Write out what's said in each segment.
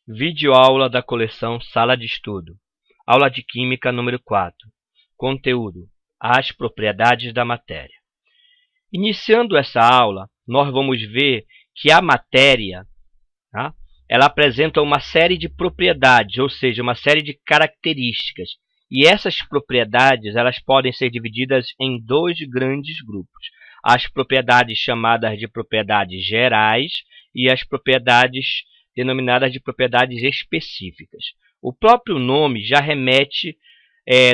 Videoaula da coleção Sala de Estudo. Aula de Química número 4. Conteúdo: as propriedades da matéria. Iniciando essa aula, nós vamos ver que a matéria, ela apresenta uma série de propriedades, ou seja, uma série de características. E essas propriedades elas podem ser divididas em dois grandes grupos. As propriedades chamadas de propriedades gerais e as propriedades denominadas de propriedades específicas. O próprio nome já remete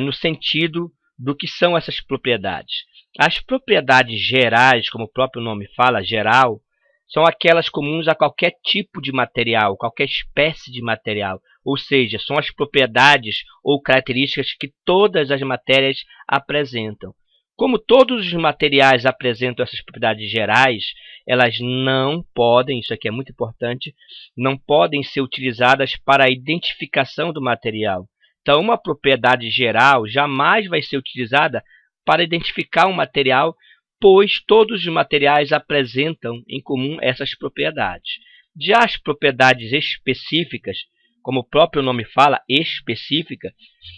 no sentido do que são essas propriedades. As propriedades gerais, como o próprio nome fala, geral, são aquelas comuns a qualquer tipo de material, qualquer espécie de material. Ou seja, são as propriedades ou características que todas as matérias apresentam. Como todos os materiais apresentam essas propriedades gerais, elas não podem, isso aqui é muito importante, não podem ser utilizadas para a identificação do material. Então, uma propriedade geral jamais vai ser utilizada para identificar um material, pois todos os materiais apresentam em comum essas propriedades. Já as propriedades específicas, como o próprio nome fala, específica,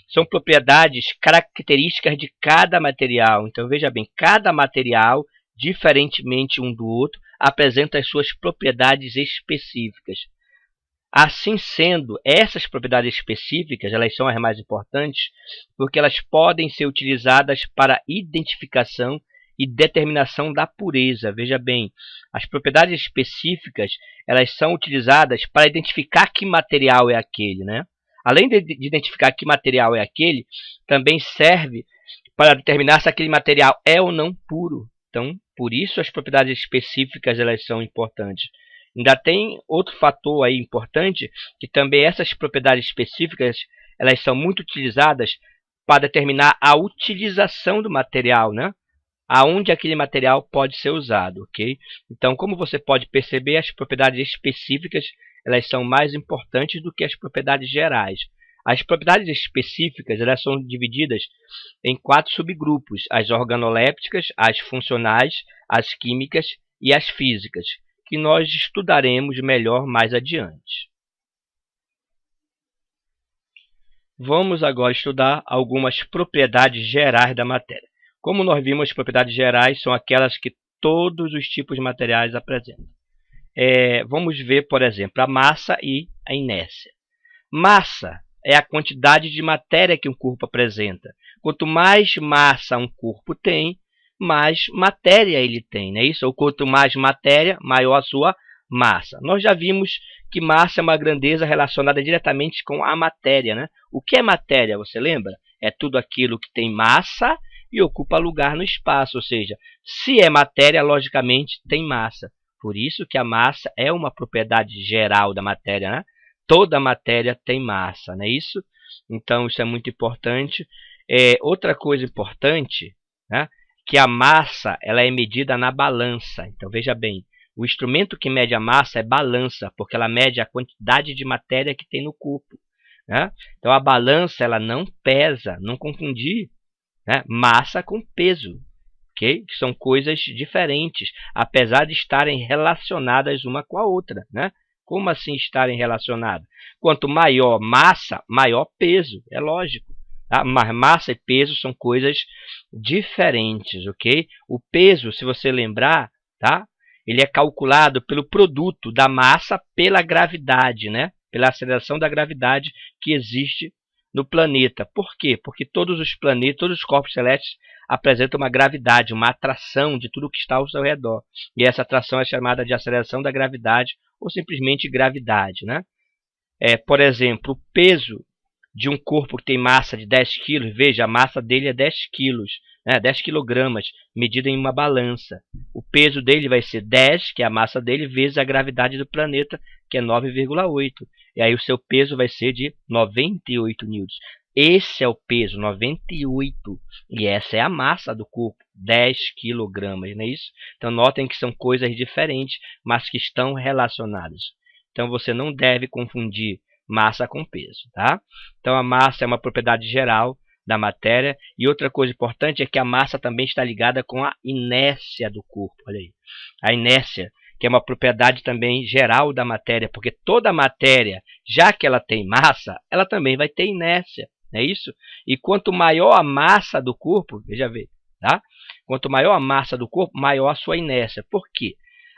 são propriedades características de cada material. Então, veja bem, cada material, diferentemente um do outro, apresenta as suas propriedades específicas. Assim sendo, essas propriedades específicas, elas são as mais importantes, porque elas podem ser utilizadas para identificação e determinação da pureza. Veja bem, as propriedades específicas elas são utilizadas para identificar que material é aquele, né? Além de identificar que material é aquele, também serve para determinar se aquele material é ou não puro. Então, por isso as propriedades específicas elas são importantes. Ainda tem outro fator aí importante, que também essas propriedades específicas elas são muito utilizadas para determinar a utilização do material, né? Aonde aquele material pode ser usado, ok? Então, como você pode perceber, as propriedades específicas elas são mais importantes do que as propriedades gerais. As propriedades específicas elas são divididas em 4 subgrupos: as organolépticas, as funcionais, as químicas e as físicas, que nós estudaremos melhor mais adiante. Vamos agora estudar algumas propriedades gerais da matéria. Como nós vimos, as propriedades gerais são aquelas que todos os tipos de materiais apresentam. Vamos ver, por exemplo, a massa e a inércia. Massa é a quantidade de matéria que um corpo apresenta. Quanto mais massa um corpo tem, mais matéria ele tem, não é isso? Ou quanto mais matéria, maior a sua massa. Nós já vimos que massa é uma grandeza relacionada diretamente com a matéria, né? O que é matéria, você lembra? É tudo aquilo que tem massa e ocupa lugar no espaço, ou seja, se é matéria, logicamente tem massa. Por isso que a massa é uma propriedade geral da matéria, né? Toda matéria tem massa, não é isso? Então, isso é muito importante. Outra coisa importante, né, que a massa ela é medida na balança. Então, veja bem, o instrumento que mede a massa é balança, porque ela mede a quantidade de matéria que tem no corpo, né? Então, a balança ela não pesa, não confundir, né, massa com peso, okay? Que são coisas diferentes, apesar de estarem relacionadas uma com a outra, né? Como assim estarem relacionadas? Quanto maior massa, maior peso, é lógico. Tá? Mas massa e peso são coisas diferentes, ok? O peso, se você lembrar, tá? Ele é calculado pelo produto da massa pela gravidade, né? Pela aceleração da gravidade que existe no planeta. Por quê? Porque todos os planetas, todos os corpos celestes apresentam uma gravidade, uma atração de tudo que está ao seu redor. E essa atração é chamada de aceleração da gravidade ou simplesmente gravidade, né? Por exemplo, o peso de um corpo que tem massa de 10 quilos, veja, a massa dele é 10 quilos, né? 10 quilogramas, medida em uma balança. O peso dele vai ser 10, que é a massa dele, vezes a gravidade do planeta, que é 9,8. E aí o seu peso vai ser de 98 newtons. Esse é o peso, 98. E essa é a massa do corpo, 10 quilogramas, não é isso? Então notem que são coisas diferentes, mas que estão relacionadas. Então você não deve confundir massa com peso, tá? Então a massa é uma propriedade geral da matéria. E outra coisa importante é que a massa também está ligada com a inércia do corpo. Olha aí. A inércia, que é uma propriedade também geral da matéria, porque toda matéria, já que ela tem massa, ela também vai ter inércia, não é isso? E quanto maior a massa do corpo, veja bem, tá? Quanto maior a massa do corpo, maior a sua inércia. Por quê?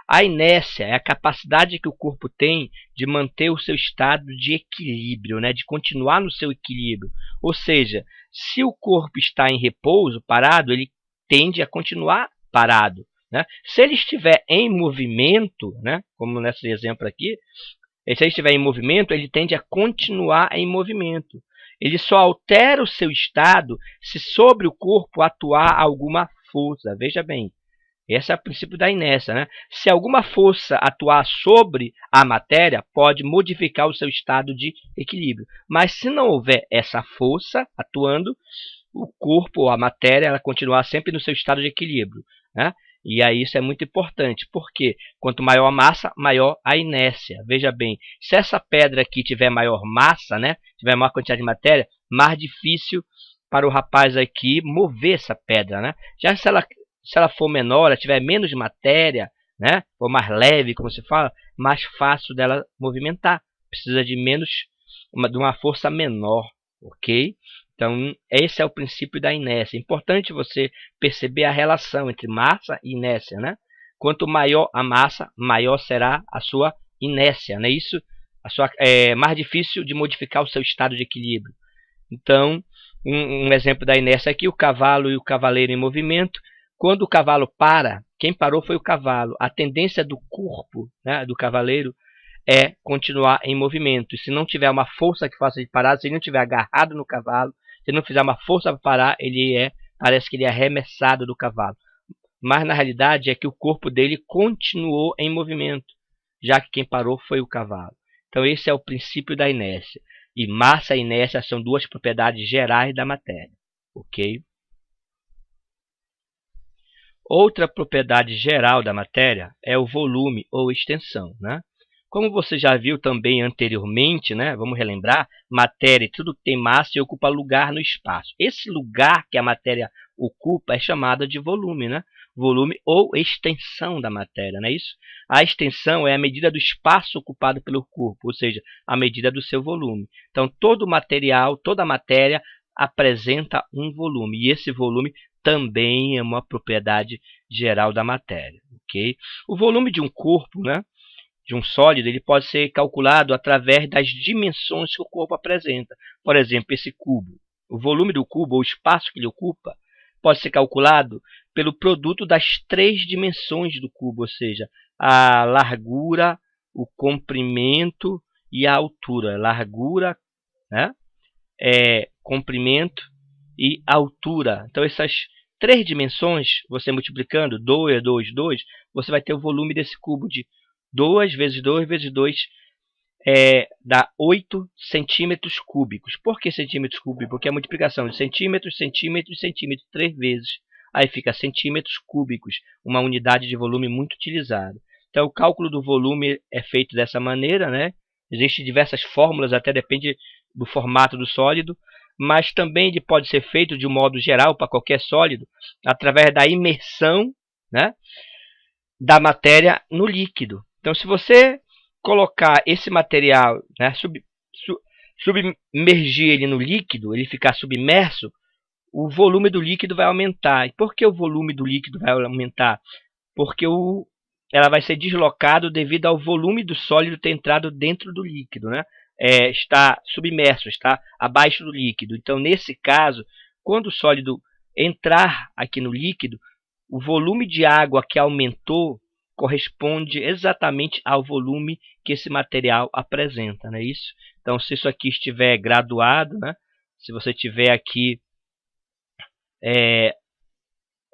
A inércia é a capacidade que o corpo tem de manter o seu estado de equilíbrio, né? De continuar no seu equilíbrio. Ou seja, se o corpo está em repouso, parado, ele tende a continuar parado, né? Se ele estiver em movimento, né? Como nesse exemplo aqui, se ele estiver em movimento, ele tende a continuar em movimento. Ele só altera o seu estado se sobre o corpo atuar alguma força. Veja bem. Esse é o princípio da inércia, né? Se alguma força atuar sobre a matéria, pode modificar o seu estado de equilíbrio. Mas se não houver essa força atuando, o corpo ou a matéria ela continuar sempre no seu estado de equilíbrio, né? E aí isso é muito importante, porque quanto maior a massa, maior a inércia. Veja bem, se essa pedra aqui tiver maior massa, né? Tiver maior quantidade de matéria, mais difícil para o rapaz aqui mover essa pedra, né? Já se ela for menor, ela tiver menos matéria, né, ou mais leve, como se fala, mais fácil dela movimentar. Precisa de de uma força menor, ok? Então, esse é o princípio da inércia. É importante você perceber a relação entre massa e inércia, né? Quanto maior a massa, maior será a sua inércia, não é isso? É mais difícil de modificar o seu estado de equilíbrio. Então, um exemplo da inércia aqui, o cavalo e o cavaleiro em movimento. Quando o cavalo para, quem parou foi o cavalo. A tendência do corpo, né, do cavaleiro é continuar em movimento. E se não tiver uma força que faça ele parar, se ele não estiver agarrado no cavalo, se ele não fizer uma força para parar, parece que ele é arremessado do cavalo. Mas na realidade é que o corpo dele continuou em movimento, já que quem parou foi o cavalo. Então esse é o princípio da inércia. E massa e inércia são duas propriedades gerais da matéria, ok? Outra propriedade geral da matéria é o volume ou extensão, né? Como você já viu também anteriormente, né? Vamos relembrar, matéria, tudo que tem massa e ocupa lugar no espaço. Esse lugar que a matéria ocupa é chamado de volume, né? Volume ou extensão da matéria, não é isso? A extensão é a medida do espaço ocupado pelo corpo, ou seja, a medida do seu volume. Então, todo material, toda matéria apresenta um volume, e esse volume também é uma propriedade geral da matéria, ok? O volume de um corpo, né, de um sólido, ele pode ser calculado através das dimensões que o corpo apresenta. Por exemplo, esse cubo. O volume do cubo, ou o espaço que ele ocupa, pode ser calculado pelo produto das três dimensões do cubo, ou seja, a largura, o comprimento e a altura. Largura, né, comprimento e altura. Então, essas três dimensões, você multiplicando 2, 2, 2, você vai ter o volume desse cubo de 2 vezes 2 vezes 2, dá 8 centímetros cúbicos. Por que centímetros cúbicos? Porque é a multiplicação de centímetros, centímetros, centímetros, 3 vezes. Aí fica centímetros cúbicos, uma unidade de volume muito utilizada. Então, o cálculo do volume é feito dessa maneira, né? Existem diversas fórmulas, até depende do formato do sólido, mas também ele pode ser feito de um modo geral para qualquer sólido, através da imersão, né, da matéria no líquido. Então, se você colocar esse material, né, submergir ele no líquido, ele ficar submerso, o volume do líquido vai aumentar. E por que o volume do líquido vai aumentar? Porque ela vai ser deslocado devido ao volume do sólido ter entrado dentro do líquido, né? Está submerso, está abaixo do líquido. Então, nesse caso, quando o sólido entrar aqui no líquido, o volume de água que aumentou corresponde exatamente ao volume que esse material apresenta, não é isso? Então, se isso aqui estiver graduado, né? Se você tiver aqui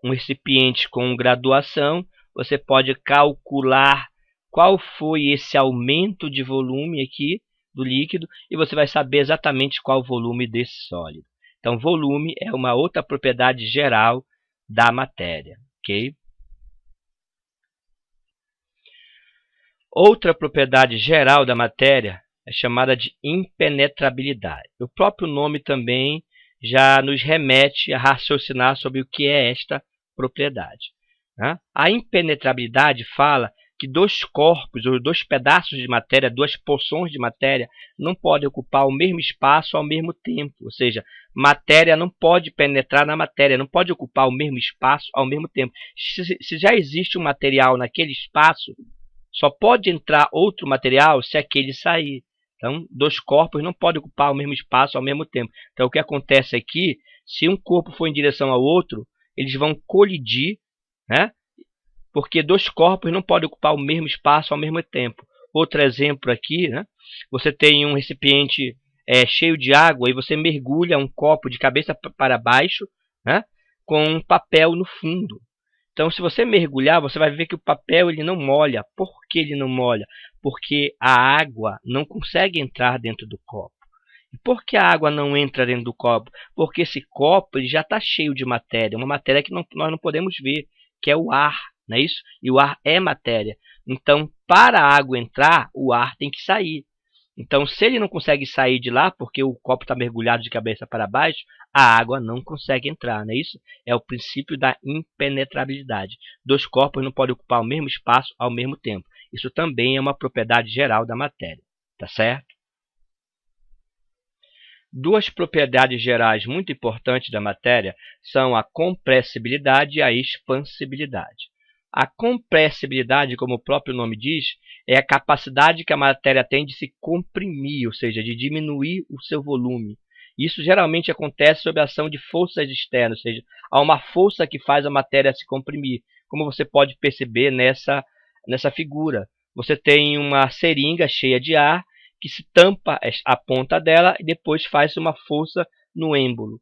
um recipiente com graduação, você pode calcular qual foi esse aumento de volume aqui do líquido e você vai saber exatamente qual o volume desse sólido. Então, volume é uma outra propriedade geral da matéria, ok? Outra propriedade geral da matéria é chamada de impenetrabilidade. O próprio nome também já nos remete a raciocinar sobre o que é esta propriedade, né? A impenetrabilidade fala que dois corpos ou dois pedaços de matéria, duas porções de matéria, não podem ocupar o mesmo espaço ao mesmo tempo. Ou seja, matéria não pode penetrar na matéria, não pode ocupar o mesmo espaço ao mesmo tempo. Se já existe um material naquele espaço, só pode entrar outro material se aquele sair. Então, dois corpos não podem ocupar o mesmo espaço ao mesmo tempo. Então, o que acontece aqui, se um corpo for em direção ao outro, eles vão colidir, né? Porque dois corpos não podem ocupar o mesmo espaço ao mesmo tempo. Outro exemplo aqui, né? Você tem um recipiente cheio de água e você mergulha um copo de cabeça para baixo, né? Com um papel no fundo. Então, se você mergulhar, você vai ver que o papel ele não molha. Por que ele não molha? Porque a água não consegue entrar dentro do copo. E por que a água não entra dentro do copo? Porque esse copo ele já está cheio de matéria, uma matéria que nós não podemos ver, que é o ar, não é isso? E o ar é matéria. Então, para a água entrar, o ar tem que sair. Então, se ele não consegue sair de lá, porque o copo está mergulhado de cabeça para baixo, a água não consegue entrar, não é isso? É o princípio da impenetrabilidade. Dois corpos não podem ocupar o mesmo espaço ao mesmo tempo. Isso também é uma propriedade geral da matéria, tá certo? Duas propriedades gerais muito importantes da matéria são a compressibilidade e a expansibilidade. A compressibilidade, como o próprio nome diz, é a capacidade que a matéria tem de se comprimir, ou seja, de diminuir o seu volume. Isso geralmente acontece sob a ação de forças externas, ou seja, há uma força que faz a matéria se comprimir, como você pode perceber nessa figura. Você tem uma seringa cheia de ar que se tampa a ponta dela e depois faz uma força no êmbolo.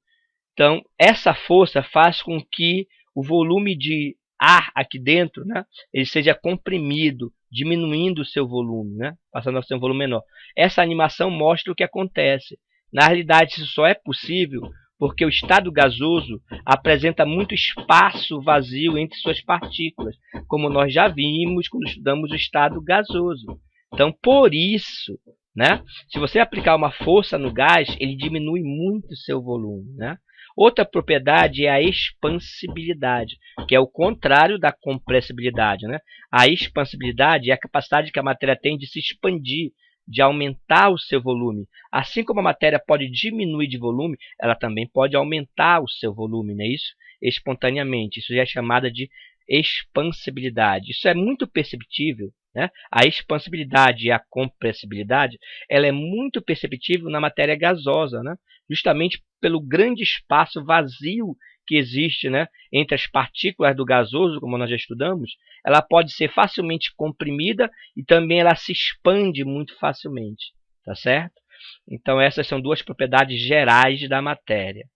Então, essa força faz com que o volume de ar aqui dentro, né, ele seja comprimido, diminuindo o seu volume, né, passando a ser um volume menor. Essa animação mostra o que acontece. Na realidade, isso só é possível porque o estado gasoso apresenta muito espaço vazio entre suas partículas, como nós já vimos quando estudamos o estado gasoso. Então, por isso, né, se você aplicar uma força no gás, ele diminui muito o seu volume, né? Outra propriedade é a expansibilidade, que é o contrário da compressibilidade, né? A expansibilidade é a capacidade que a matéria tem de se expandir, de aumentar o seu volume. Assim como a matéria pode diminuir de volume, ela também pode aumentar o seu volume, não é isso? Espontaneamente. Isso já é chamada de expansibilidade. Isso é muito perceptível, né? A expansibilidade e a compressibilidade ela é muito perceptível na matéria gasosa, né? Justamente pelo grande espaço vazio que existe, né, entre as partículas do gasoso, como nós já estudamos, ela pode ser facilmente comprimida e também ela se expande muito facilmente, tá certo? Então essas são duas propriedades gerais da matéria.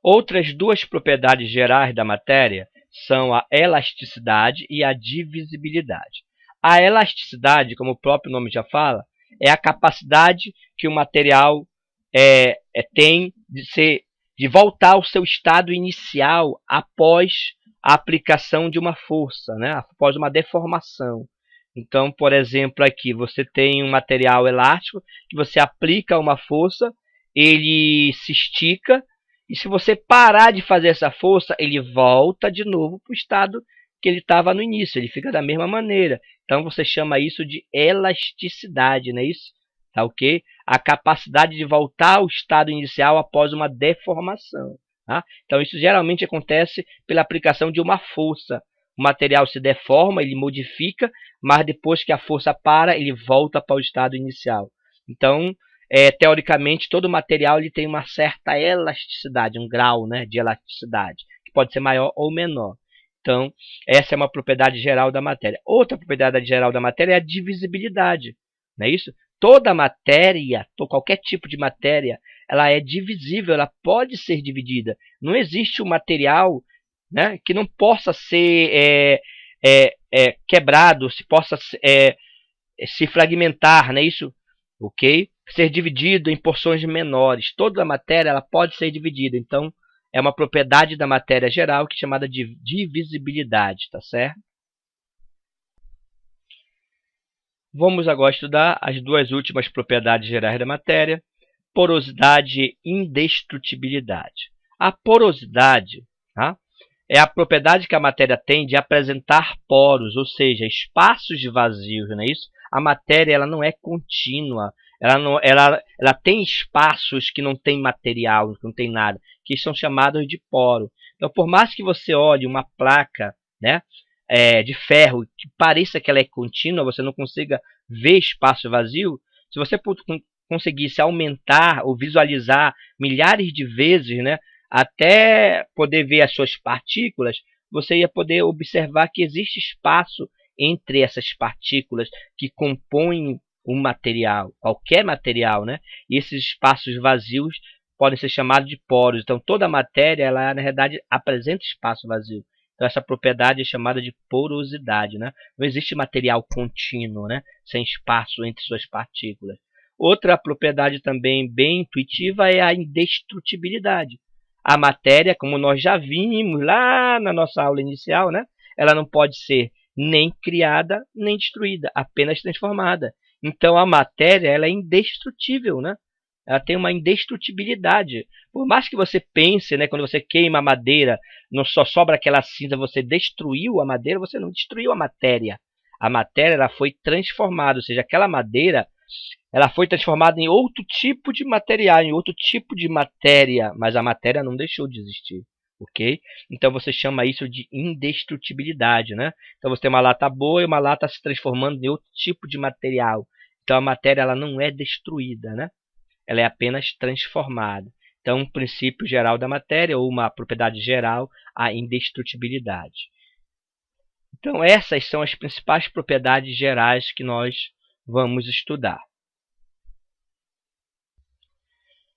Outras duas propriedades gerais da matéria são a elasticidade e a divisibilidade. A elasticidade, como o próprio nome já fala, é a capacidade que o material tem de voltar ao seu estado inicial após a aplicação de uma força, né? Após uma deformação. Então, por exemplo, aqui você tem um material elástico que você aplica uma força, ele se estica, e se você parar de fazer essa força, ele volta de novo para o estado que ele estava no início, ele fica da mesma maneira. Então você chama isso de elasticidade, não é isso? Tá ok? A capacidade de voltar ao estado inicial após uma deformação. Tá? Então isso geralmente acontece pela aplicação de uma força. O material se deforma, ele modifica, mas depois que a força para, ele volta para o estado inicial. Então, teoricamente, todo material ele tem uma certa elasticidade, um grau, né, de elasticidade, que pode ser maior ou menor. Então, essa é uma propriedade geral da matéria. Outra propriedade geral da matéria é a divisibilidade. Não é isso? Toda matéria, qualquer tipo de matéria, ela é divisível, ela pode ser dividida. Não existe um material, né, que não possa ser quebrado, se possa se fragmentar, não é isso? Ok? Ser dividido em porções menores. Toda a matéria ela pode ser dividida. Então, é uma propriedade da matéria geral que é chamada de divisibilidade, tá certo? Vamos agora estudar as duas últimas propriedades gerais da matéria, porosidade e indestrutibilidade. A porosidade, tá, é a propriedade que a matéria tem de apresentar poros, ou seja, espaços vazios, não é isso? A matéria ela não é contínua, ela tem espaços que não tem material, que não tem nada, que são chamados de poro. Então, por mais que você olhe uma placa, né, de ferro que pareça que ela é contínua, você não consiga ver espaço vazio, se você conseguisse aumentar ou visualizar milhares de vezes, né, até poder ver as suas partículas, você ia poder observar que existe espaço entre essas partículas que compõem um material, qualquer material, né? E esses espaços vazios podem ser chamados de poros. Então, toda a matéria, ela na verdade apresenta espaço vazio. Então, essa propriedade é chamada de porosidade, né? Não existe material contínuo, né, sem espaço entre suas partículas. Outra propriedade também bem intuitiva é a indestrutibilidade. A matéria, como nós já vimos lá na nossa aula inicial, né, ela não pode ser nem criada nem destruída, apenas transformada. Então a matéria ela é indestrutível, né? Ela tem uma indestrutibilidade. Por mais que você pense, né, quando você queima a madeira, não só sobra aquela cinza, você destruiu a madeira, você não destruiu a matéria. A matéria ela foi transformada, ou seja, aquela madeira ela foi transformada em outro tipo de material, em outro tipo de matéria, mas a matéria não deixou de existir, ok? Então você chama isso de indestrutibilidade, né? Então você tem uma lata boa e uma lata se transformando em outro tipo de material. Então a matéria ela não é destruída, né? Ela é apenas transformada. Então um princípio geral da matéria ou uma propriedade geral, a indestrutibilidade. Então essas são as principais propriedades gerais que nós vamos estudar.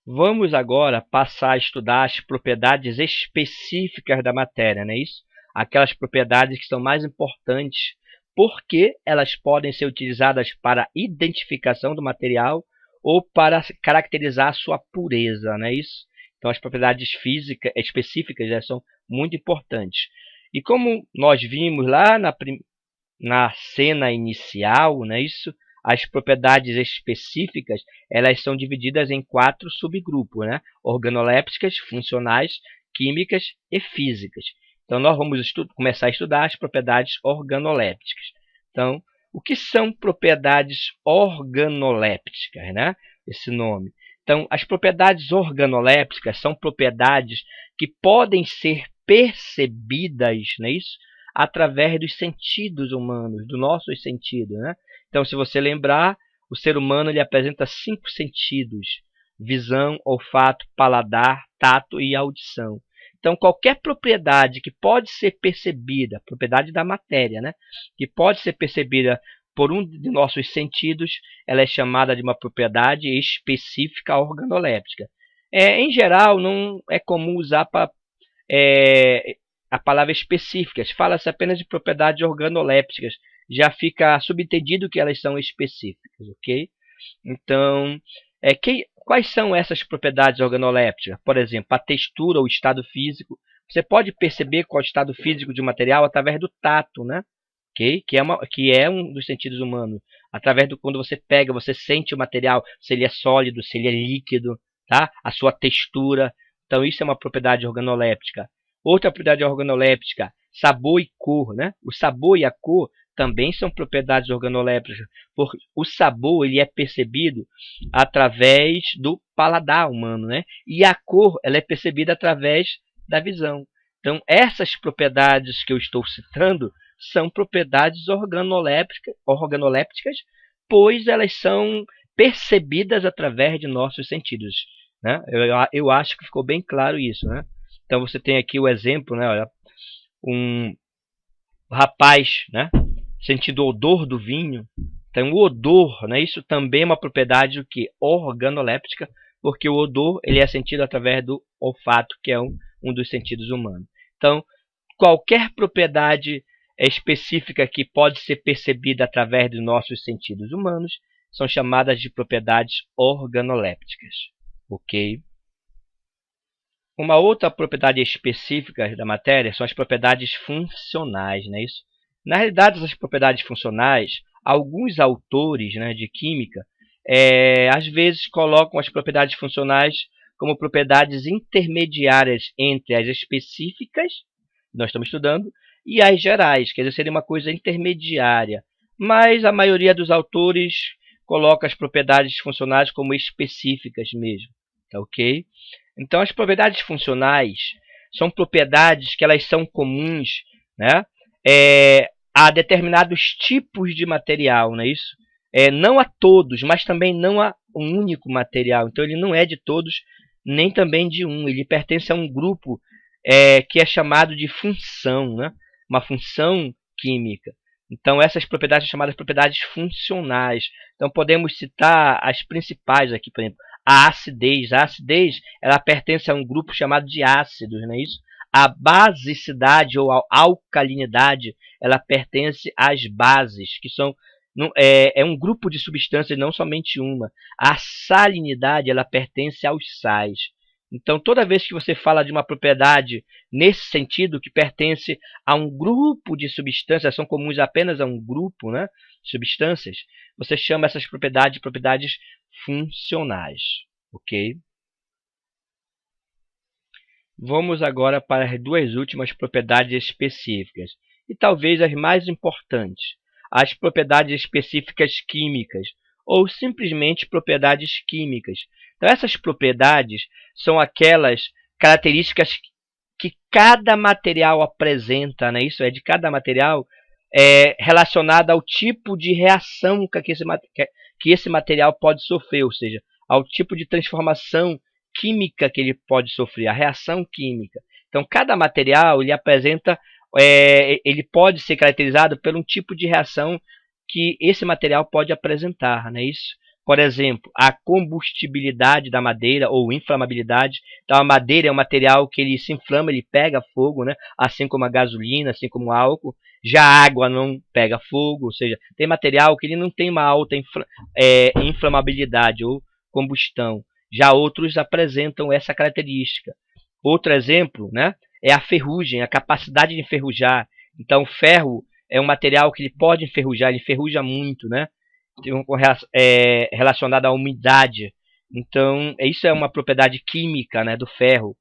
Vamos agora passar a estudar as propriedades específicas da matéria, não é isso? Aquelas propriedades que são mais importantes, porque elas podem ser utilizadas para a identificação do material ou para caracterizar a sua pureza, não é isso? Então as propriedades físicas específicas já são muito importantes. E como nós vimos lá na cena inicial, não é isso? As propriedades específicas elas são divididas em 4 subgrupos, né? Organolépticas, funcionais, químicas e físicas. Então, nós vamos começar a estudar as propriedades organolépticas. Então, o que são propriedades organolépticas, né? Esse nome. Então, as propriedades organolépticas são propriedades que podem ser percebidas, não é isso? Através dos sentidos humanos, dos nossos sentidos, né? Então, se você lembrar, o ser humano ele apresenta 5 sentidos: visão, olfato, paladar, tato e audição. Então, qualquer propriedade que pode ser percebida, propriedade da matéria, né, que pode ser percebida por um de nossos sentidos, ela é chamada de uma propriedade específica organoléptica. Em geral, não é comum usar a palavra específicas, fala-se apenas de propriedades organolépticas, já fica subentendido que elas são específicas, ok? Então, quais são essas propriedades organolépticas? Por exemplo, a textura, o estado físico. Você pode perceber qual é o estado físico de um material através do tato, né? Okay? Que é um dos sentidos humanos. Através do quando você pega, você sente o material, se ele é sólido, se ele é líquido, tá? A sua textura. Então, isso é uma propriedade organoléptica. Outra propriedade organoléptica, sabor e cor, né? O sabor e a cor também são propriedades organolépticas, porque o sabor ele é percebido através do paladar humano, né? E a cor ela é percebida através da visão. Então, essas propriedades que eu estou citando são propriedades organolépticas, pois elas são percebidas através de nossos sentidos, né? Eu acho que ficou bem claro isso, né? Então, você tem aqui o exemplo, né? Olha, um rapaz, né, sentindo o odor do vinho. Então, o odor, né, isso também é uma propriedade do que? Organoléptica, porque o odor ele é sentido através do olfato, que é um dos sentidos humanos. Então, qualquer propriedade específica que pode ser percebida através dos nossos sentidos humanos são chamadas de propriedades organolépticas. Ok? Uma outra propriedade específica da matéria são as propriedades funcionais, não é isso? Na realidade, essas propriedades funcionais, alguns autores, né, de química, às vezes colocam as propriedades funcionais como propriedades intermediárias entre as específicas nós estamos estudando, e as gerais, quer dizer, seria uma coisa intermediária. Mas a maioria dos autores coloca as propriedades funcionais como específicas mesmo, tá ok? Então, as propriedades funcionais são propriedades que elas são comuns, né, a determinados tipos de material, não é isso? Não a todos, mas também não a um único material. Então, ele não é de todos, nem também de um. Ele pertence a um grupo que é chamado de função, né? Uma função química. Então, essas propriedades são chamadas propriedades funcionais. Então, podemos citar as principais aqui, por exemplo, a acidez. A acidez, ela pertence a um grupo chamado de ácidos, não é isso? A basicidade ou a alcalinidade, ela pertence às bases, que são um grupo de substâncias, não somente uma. A salinidade, ela pertence aos sais. Então, toda vez que você fala de uma propriedade nesse sentido, que pertence a um grupo de substâncias, são comuns apenas a um grupo, né, de substâncias, você chama essas propriedades de propriedades funcionais. Ok? Vamos agora para as duas últimas propriedades específicas, e talvez as mais importantes, as propriedades específicas químicas, ou simplesmente propriedades químicas. Então, essas propriedades são aquelas características que cada material apresenta, né? Isso é, de cada material relacionada ao tipo de reação que esse material pode sofrer, ou seja, ao tipo de transformação química que ele pode sofrer, a reação química. Então, cada material ele apresenta, ele pode ser caracterizado por um tipo de reação que esse material pode apresentar, não é isso? Por exemplo, a combustibilidade da madeira ou inflamabilidade. Então, a madeira é um material que ele se inflama, ele pega fogo, né? Assim como a gasolina, assim como o álcool. Já a água não pega fogo, ou seja, tem material que ele não tem uma alta inflamabilidade ou combustão. Já outros apresentam essa característica. Outro exemplo, né, é a ferrugem, a capacidade de enferrujar. Então, o ferro é um material que ele pode enferrujar, ele enferruja muito, né? Relacionado à umidade. Então, isso é uma propriedade química, né, do ferro,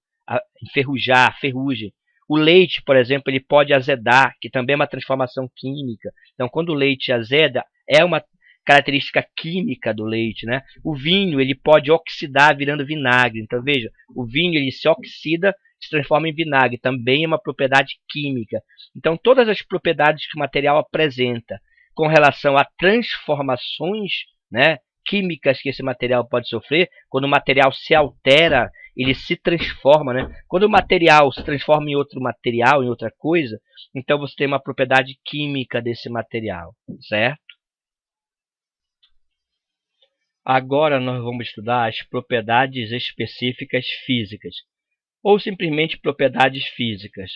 enferrujar, ferrugem. O leite, por exemplo, ele pode azedar, que também é uma transformação química. Então, quando o leite azeda, é uma característica química do leite, né? O vinho, ele pode oxidar virando vinagre. Então, veja, o vinho ele se oxida, se transforma em vinagre. Também é uma propriedade química. Então, todas as propriedades que o material apresenta com relação a transformações, né, químicas que esse material pode sofrer, quando o material se altera, ele se transforma, né? Quando o material se transforma em outro material, em outra coisa, então você tem uma propriedade química desse material, certo? Agora nós vamos estudar as propriedades específicas físicas, ou simplesmente propriedades físicas,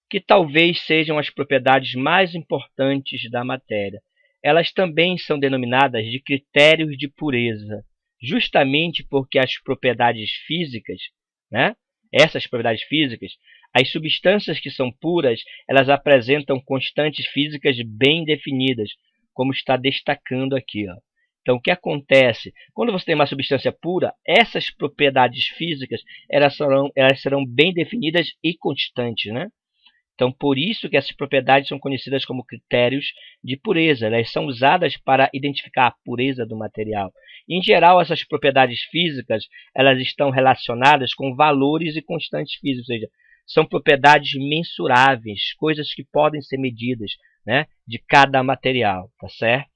que talvez sejam as propriedades mais importantes da matéria. Elas também são denominadas de critérios de pureza, justamente porque as propriedades físicas, né, essas propriedades físicas, as substâncias que são puras, elas apresentam constantes físicas bem definidas, como está destacando aqui, ó. Então, o que acontece? Quando você tem uma substância pura, essas propriedades físicas elas serão bem definidas e constantes, né? Então, por isso que essas propriedades são conhecidas como critérios de pureza. Elas são usadas para identificar a pureza do material. Em geral, essas propriedades físicas elas estão relacionadas com valores e constantes físicos, ou seja, são propriedades mensuráveis, coisas que podem ser medidas, né, de cada material, tá certo?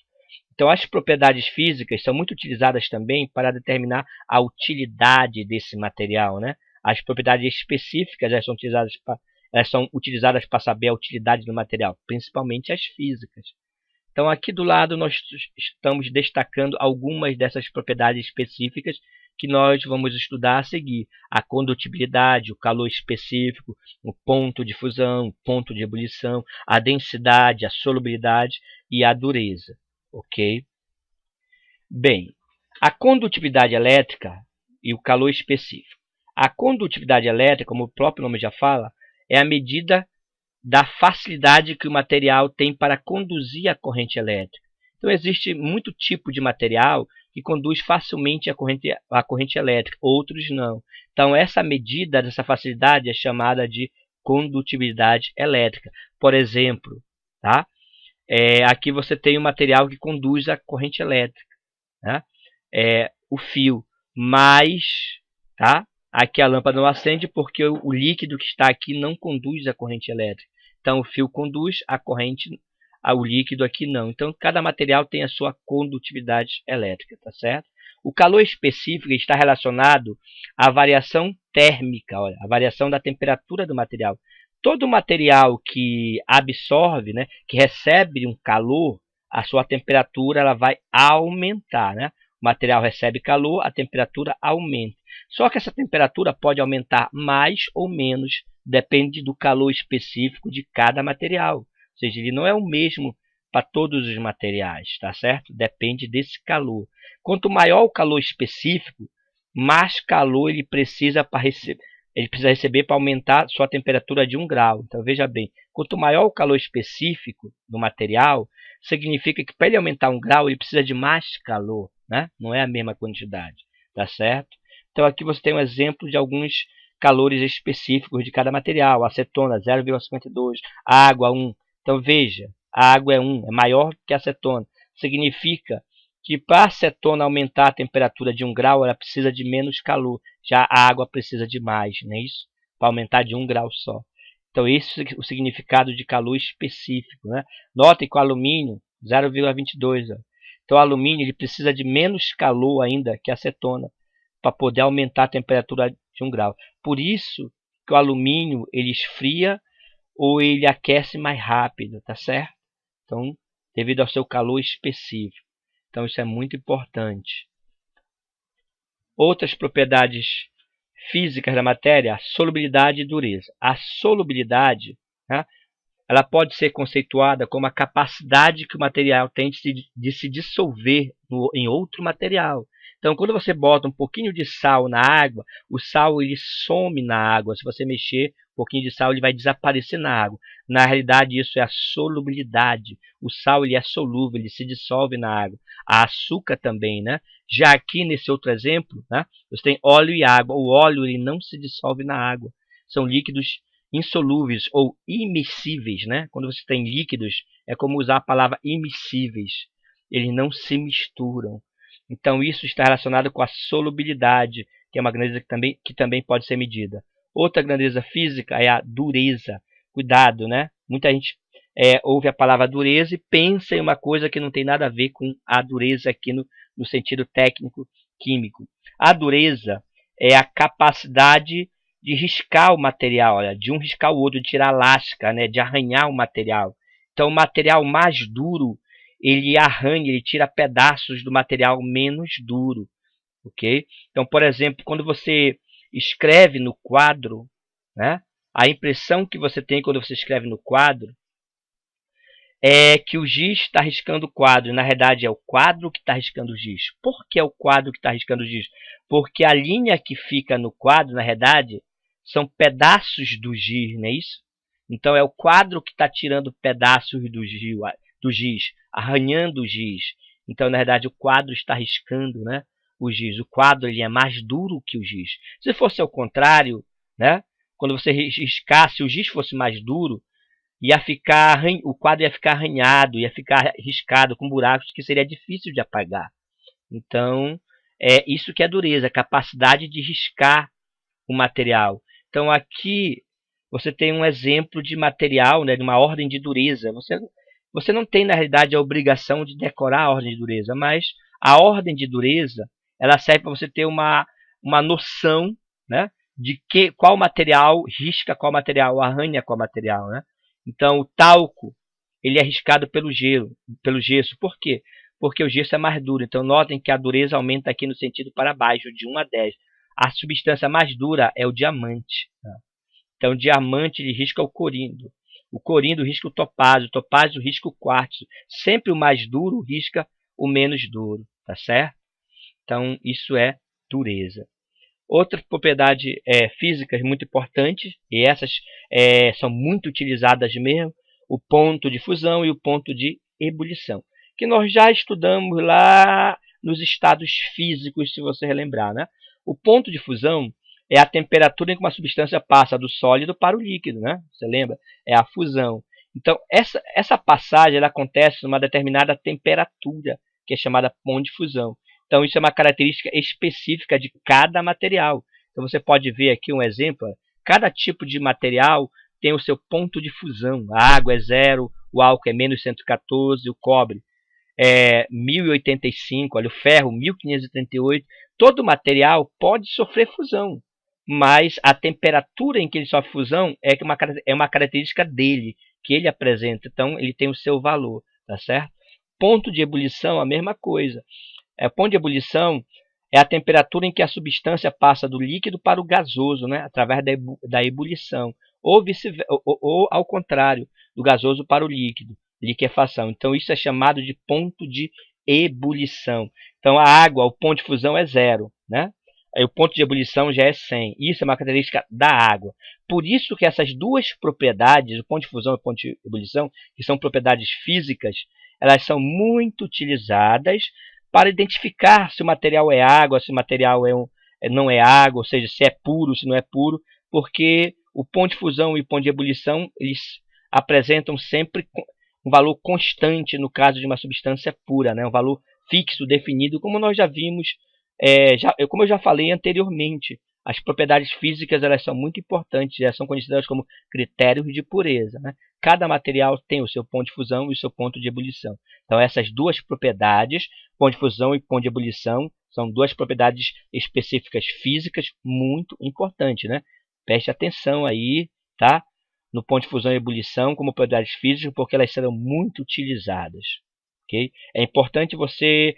Então, as propriedades físicas são muito utilizadas também para determinar a utilidade desse material, né? As propriedades específicas elas são utilizadas para saber a utilidade do material, principalmente as físicas. Então, aqui do lado, nós estamos destacando algumas dessas propriedades específicas que nós vamos estudar a seguir. A condutibilidade, o calor específico, o ponto de fusão, o ponto de ebulição, a densidade, a solubilidade e a dureza. Ok? Bem, a condutividade elétrica e o calor específico. A condutividade elétrica, como o próprio nome já fala, é a medida da facilidade que o material tem para conduzir a corrente elétrica. Então, existe muito tipo de material que conduz facilmente a corrente elétrica, outros não. Então, essa medida dessa facilidade é chamada de condutibilidade elétrica. Por exemplo, tá? Aqui você tem um material que conduz a corrente elétrica, né? O fio, mas, tá? Aqui a lâmpada não acende porque o líquido que está aqui não conduz a corrente elétrica. Então o fio conduz a corrente, o líquido aqui não. Então cada material tem a sua condutividade elétrica, tá certo? O calor específico está relacionado à variação térmica, olha, a variação da temperatura do material. Todo material que absorve, né, que recebe um calor, a sua temperatura ela vai aumentar, né? O material recebe calor, a temperatura aumenta. Só que essa temperatura pode aumentar mais ou menos, depende do calor específico de cada material. Ou seja, ele não é o mesmo para todos os materiais, tá certo? Depende desse calor. Quanto maior o calor específico, mais calor ele precisa para receber. Ele precisa receber para aumentar sua temperatura de 1 grau. Então, veja bem, quanto maior o calor específico do material, significa que para ele aumentar 1 grau, ele precisa de mais calor, né? Não é a mesma quantidade, tá certo? Então, aqui você tem um exemplo de alguns calores específicos de cada material. Acetona, 0,52. Água, 1. Então, veja, a água é 1, é maior que a acetona. Significa que para a acetona aumentar a temperatura de 1 grau, ela precisa de menos calor. Já a água precisa de mais, não é isso? Para aumentar de 1 grau só. Então, esse é o significado de calor específico, né? Notem que o alumínio, 0,22. Então, o alumínio ele precisa de menos calor ainda que a acetona para poder aumentar a temperatura de 1 grau. Por isso que o alumínio ele esfria ou ele aquece mais rápido, tá certo? Então, devido ao seu calor específico. Então, isso é muito importante. Outras propriedades físicas da matéria, a solubilidade e dureza. A solubilidade, né, ela pode ser conceituada como a capacidade que o material tem de se dissolver em outro material. Então, quando você bota um pouquinho de sal na água, o sal ele some na água. Se você mexer um pouquinho de sal, ele vai desaparecer na água. Na realidade, isso é a solubilidade. O sal ele é solúvel, ele se dissolve na água. A açúcar também, né? Já aqui nesse outro exemplo, né, você tem óleo e água. O óleo ele não se dissolve na água. São líquidos insolúveis ou imiscíveis, né? Quando você tem líquidos, é como usar a palavra imiscíveis. Eles não se misturam. Então, isso está relacionado com a solubilidade, que é uma grandeza que também pode ser medida. Outra grandeza física é a dureza. Cuidado, né? Muita gente ouve a palavra dureza e pensa em uma coisa que não tem nada a ver com a dureza aqui no sentido técnico químico. A dureza é a capacidade de riscar o material, olha, de um riscar o outro, de tirar a lasca, né? De arranhar o material. Então, o material mais duro ele arranha, ele tira pedaços do material menos duro, ok? Então, por exemplo, quando você escreve no quadro, né, a impressão que você tem quando você escreve no quadro é que o giz está riscando o quadro. Na verdade, é o quadro que está riscando o giz. Por que é o quadro que está riscando o giz? Porque a linha que fica no quadro, na verdade, são pedaços do giz, não é isso? Então, é o quadro que está tirando pedaços do giz, arranhando o giz. Então, na verdade, o quadro está riscando, né, o giz. O quadro ele é mais duro que o giz. Se fosse ao contrário, né, quando você riscasse, o giz fosse mais duro, o quadro ia ficar arranhado, ia ficar riscado com buracos que seria difícil de apagar. Então, é isso que é dureza, a capacidade de riscar o material. Então, aqui você tem um exemplo de material, né, de uma ordem de dureza. Você não tem, na realidade, a obrigação de decorar a ordem de dureza, mas a ordem de dureza ela serve para você ter uma noção, né, de qual material risca qual material, arranha qual material, né? Então, o talco ele é riscado pelo gesso. Por quê? Porque o gesso é mais duro. Então, notem que a dureza aumenta aqui no sentido para baixo, de 1 a 10. A substância mais dura é o diamante. Né? Então, o diamante ele risca o corindo. O corindo risca o topázio risca o quartzo. Sempre o mais duro risca o menos duro, tá certo? Então, isso é dureza. Outra propriedade física muito importante, e essas são muito utilizadas mesmo, o ponto de fusão e o ponto de ebulição, que nós já estudamos lá nos estados físicos, se você relembrar, né? O ponto de fusão é a temperatura em que uma substância passa do sólido para o líquido, né? Você lembra? É a fusão. Então, essa passagem ela acontece numa determinada temperatura, que é chamada ponto de fusão. Então, isso é uma característica específica de cada material. Então, você pode ver aqui um exemplo. Cada tipo de material tem o seu ponto de fusão. A água é 0, o álcool é menos 114, o cobre é 1085, olha, o ferro 1538. Todo material pode sofrer fusão, mas a temperatura em que ele sofre fusão é uma característica dele, que ele apresenta. Então, ele tem o seu valor, tá certo? Ponto de ebulição, a mesma coisa. Ponto de ebulição é a temperatura em que a substância passa do líquido para o gasoso, né? Através da ebulição. Ou ao contrário, do gasoso para o líquido, liquefação. Então, isso é chamado de ponto de ebulição. Então, a água, o ponto de fusão é 0, né? Aí, o ponto de ebulição já é 100. Isso é uma característica da água. Por isso que essas duas propriedades, o ponto de fusão e o ponto de ebulição, que são propriedades físicas, elas são muito utilizadas para identificar se o material é água, se o material não é água, ou seja, se é puro, se não é puro, porque o ponto de fusão e o ponto de ebulição, eles apresentam sempre um valor constante no caso de uma substância pura, né? Um valor fixo, definido, como nós já vimos, como eu já falei anteriormente. As propriedades físicas elas são muito importantes, elas são conhecidas como critérios de pureza, né? Cada material tem o seu ponto de fusão e o seu ponto de ebulição. Então, essas duas propriedades, ponto de fusão e ponto de ebulição, são duas propriedades específicas físicas muito importantes, né? Preste atenção aí, tá? No ponto de fusão e ebulição como propriedades físicas, porque elas serão muito utilizadas. Okay? É importante você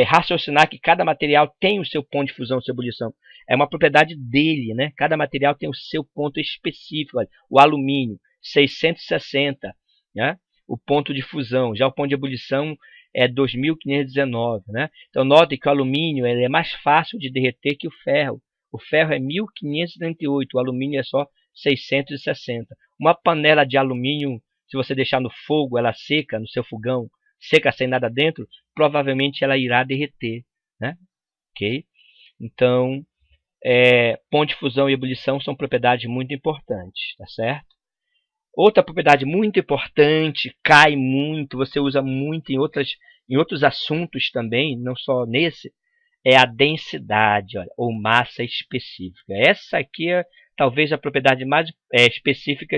raciocinar que cada material tem o seu ponto de fusão e sua ebulição. É uma propriedade dele, né? Cada material tem o seu ponto específico. Olha, o alumínio, 660, né? O ponto de fusão. Já o ponto de ebulição é 2519. Né? Então, note que o alumínio ele é mais fácil de derreter que o ferro. O ferro é 1538, o alumínio é só 660. Uma panela de alumínio, se você deixar no fogo, ela seca, no seu fogão, seca sem nada dentro, provavelmente ela irá derreter, né? Ok? Então, ponto de fusão e ebulição são propriedades muito importantes, tá certo? Outra propriedade muito importante, cai muito, você usa muito em outros assuntos também, não só nesse, é a densidade, olha, ou massa específica. Essa aqui é talvez a propriedade mais específica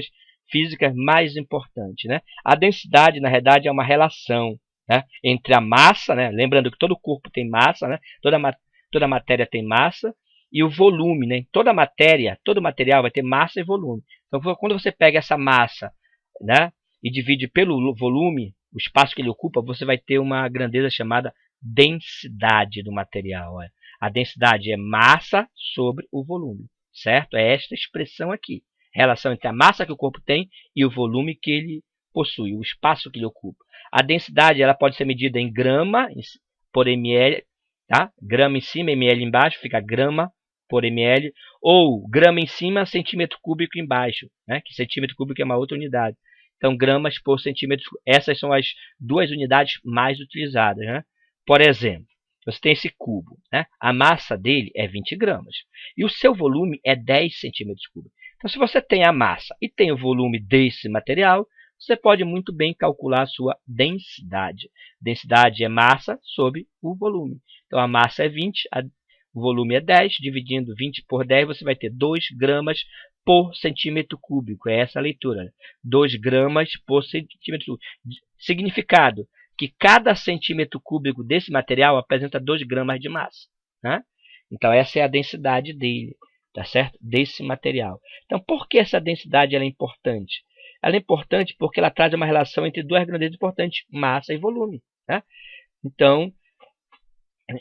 físicas mais importante, né? A densidade, na realidade, é uma relação, né, entre a massa, né? Lembrando que todo corpo tem massa, né? Toda matéria tem massa, e o volume, né? Toda matéria, todo material vai ter massa e volume. Então, quando você pega essa massa, né, e divide pelo volume, o espaço que ele ocupa, você vai ter uma grandeza chamada densidade do material. Olha. A densidade é massa sobre o volume, certo? É esta expressão aqui. Relação entre a massa que o corpo tem e o volume que ele possui, o espaço que ele ocupa. A densidade ela pode ser medida em grama por ml, tá? Grama em cima, ml embaixo, fica grama por ml, ou grama em cima, centímetro cúbico embaixo, né? Que centímetro cúbico é uma outra unidade. Então, gramas por centímetro, essas são as duas unidades mais utilizadas, né? Por exemplo, você tem esse cubo, né? A massa dele é 20 gramas e o seu volume é 10 centímetros cúbicos. Então, se você tem a massa e tem o volume desse material, você pode muito bem calcular a sua densidade. Densidade é massa sobre o volume. Então, a massa é 20, o volume é 10, dividindo 20 por 10, você vai ter 2 gramas por centímetro cúbico. É essa a leitura. 2 gramas por centímetro cúbico. Significado que cada centímetro cúbico desse material apresenta 2 gramas de massa. Né? Então, essa é a densidade dele, tá certo? Desse material. Então, por que essa densidade ela é importante? Ela é importante porque ela traz uma relação entre duas grandezas importantes, massa e volume. Né? Então,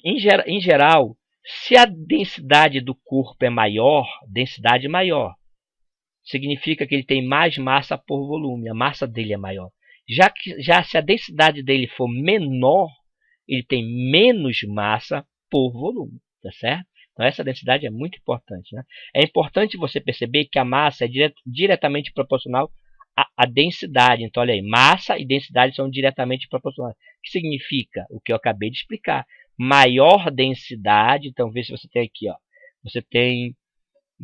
em geral, se a densidade do corpo é maior, densidade maior, significa que ele tem mais massa por volume, a massa dele é maior. Já se a densidade dele for menor, ele tem menos massa por volume, tá certo? Então essa densidade é muito importante, né? É importante você perceber que a massa é diretamente proporcional à densidade. Então olha aí, massa e densidade são diretamente proporcionais. O que significa? O que eu acabei de explicar. Maior densidade, então veja se você tem aqui, ó. Você tem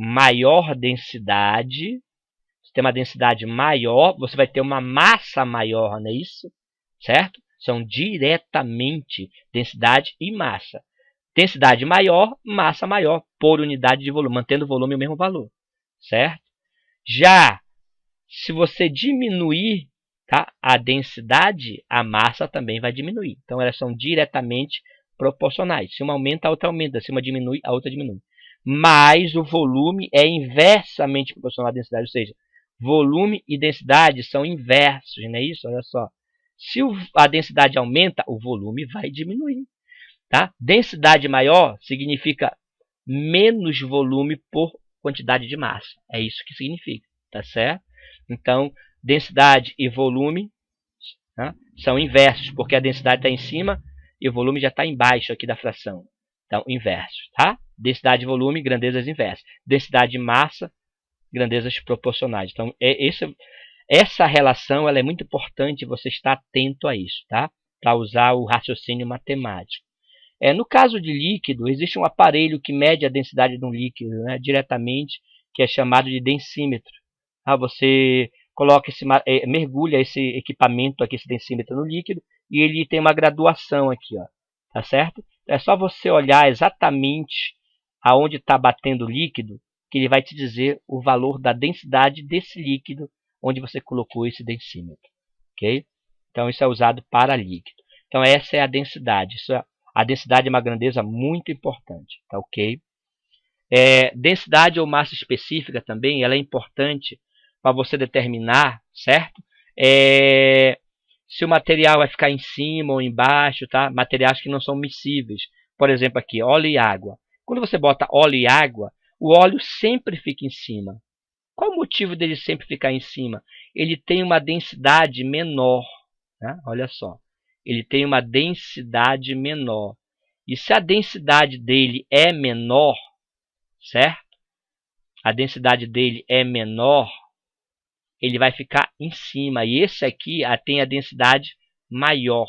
maior densidade, você tem uma densidade maior, você vai ter uma massa maior, não é isso? Certo? São diretamente densidade e massa. Densidade maior, massa maior, por unidade de volume, mantendo o volume o mesmo valor. Certo? Já, se você diminuir, tá, a densidade, a massa também vai diminuir. Então, elas são diretamente proporcionais. Se uma aumenta, a outra aumenta. Se uma diminui, a outra diminui. Mas o volume é inversamente proporcional à densidade. Ou seja, volume e densidade são inversos, não é isso? Olha só. Se a densidade aumenta, o volume vai diminuir. Tá? Densidade maior significa menos volume por quantidade de massa. É isso que significa. Tá certo? Então, densidade e volume, tá, são inversos, porque a densidade está em cima e o volume já está embaixo aqui da fração. Então, inversos. Tá? Densidade e volume, grandezas inversas. Densidade e massa, grandezas proporcionais. Então, essa relação ela é muito importante você estar atento a isso, tá? Para usar o raciocínio matemático. No caso de líquido, existe um aparelho que mede a densidade de um líquido, né, diretamente, que é chamado de densímetro. Você coloca mergulha esse equipamento aqui, esse densímetro, no líquido, e ele tem uma graduação aqui, ó, tá certo? É só você olhar exatamente aonde está batendo o líquido, que ele vai te dizer o valor da densidade desse líquido onde você colocou esse densímetro. Ok? Então, isso é usado para líquido. Então, essa é a densidade. A densidade é uma grandeza muito importante. Tá ok? Densidade ou massa específica também ela é importante para você determinar, certo? Se o material vai ficar em cima ou embaixo, tá? Materiais que não são miscíveis. Por exemplo, aqui, óleo e água. Quando você bota óleo e água, o óleo sempre fica em cima. Qual o motivo dele sempre ficar em cima? Ele tem uma densidade menor. Né? Olha só. Ele tem uma densidade menor. E se a densidade dele é menor, certo? A densidade dele é menor, ele vai ficar em cima. E esse aqui tem a densidade maior.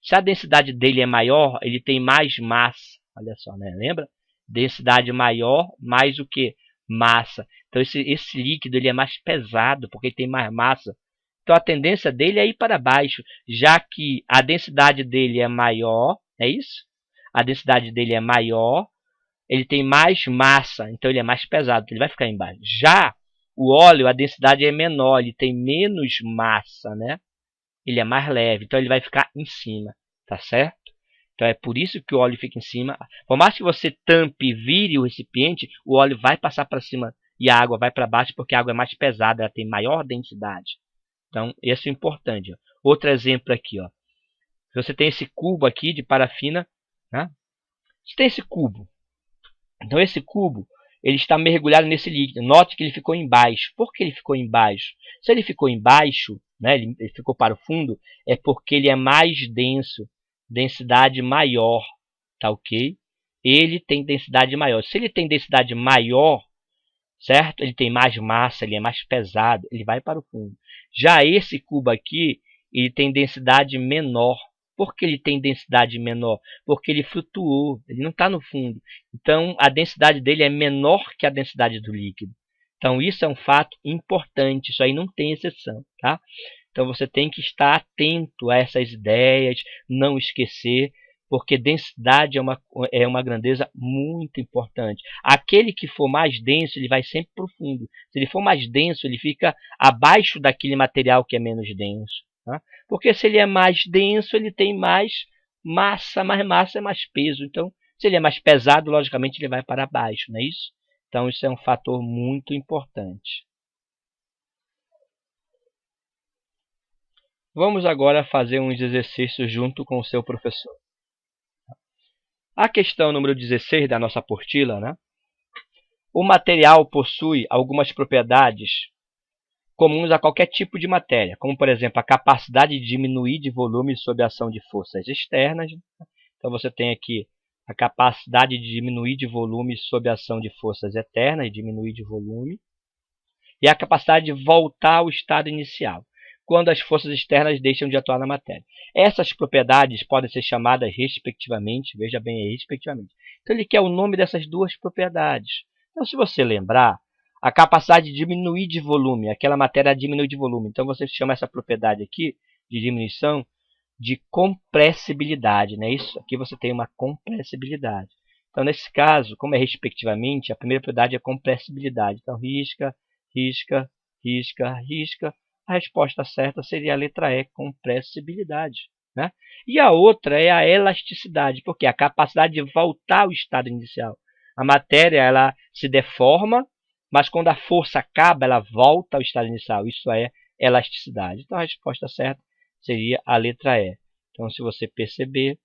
Se a densidade dele é maior, ele tem mais massa. Olha só, né? Lembra? Densidade maior mais o que? Massa. Então esse líquido ele é mais pesado, porque ele tem mais massa. Então a tendência dele é ir para baixo, já que a densidade dele é maior, é isso? A densidade dele é maior, ele tem mais massa, então ele é mais pesado, ele vai ficar embaixo. Já o óleo, a densidade é menor, ele tem menos massa, né? Ele é mais leve, então ele vai ficar em cima, tá certo? Então é por isso que o óleo fica em cima. Por mais que você tampe e vire o recipiente, o óleo vai passar para cima e a água vai para baixo, porque a água é mais pesada, ela tem maior densidade. Então, esse é importante. Ó. Outro exemplo aqui. Ó. Você tem esse cubo aqui de parafina. Né? Você tem esse cubo. Então, esse cubo ele está mergulhado nesse líquido. Note que ele ficou embaixo. Por que ele ficou embaixo? Se ele ficou embaixo, né, ele ficou para o fundo, é porque ele é mais denso. Densidade maior. Tá ok? Ele tem densidade maior. Se ele tem densidade maior, certo? Ele tem mais massa, ele é mais pesado, ele vai para o fundo. Já esse cubo aqui, ele tem densidade menor. Por que ele tem densidade menor? Porque ele flutuou, ele não está no fundo. Então, a densidade dele é menor que a densidade do líquido. Então, isso é um fato importante, isso aí não tem exceção, tá? Então, você tem que estar atento a essas ideias, não esquecer, porque densidade é uma grandeza muito importante. Aquele que for mais denso, ele vai sempre para o fundo. Se ele for mais denso, ele fica abaixo daquele material que é menos denso. Tá? Porque se ele é mais denso, ele tem mais massa é mais peso. Então, se ele é mais pesado, logicamente ele vai para baixo, não é isso? Então, isso é um fator muito importante. Vamos agora fazer uns exercícios junto com o seu professor. A questão número 16 da nossa apostila, né? O material possui algumas propriedades comuns a qualquer tipo de matéria, como, por exemplo, a capacidade de diminuir de volume sob a ação de forças externas. Então, você tem aqui a capacidade de diminuir de volume sob a ação de forças externas, diminuir de volume, e a capacidade de voltar ao estado inicial, quando as forças externas deixam de atuar na matéria. Essas propriedades podem ser chamadas respectivamente, veja bem, respectivamente. Então ele quer o nome dessas duas propriedades, Então, se você lembrar, a capacidade de diminuir de volume, aquela matéria diminui de volume. Então, você chama essa propriedade aqui de diminuição de compressibilidade, não é isso? Aqui você tem uma compressibilidade. Então, nesse caso, como é respectivamente, a primeira propriedade é compressibilidade. Então, risca, risca, risca, risca. A resposta certa seria a letra E, compressibilidade, né? E a outra é a elasticidade, porque é a capacidade de voltar ao estado inicial. A matéria ela se deforma, mas quando a força acaba, ela volta ao estado inicial. Isso é elasticidade. Então, a resposta certa seria a letra E. Então, se você perceber,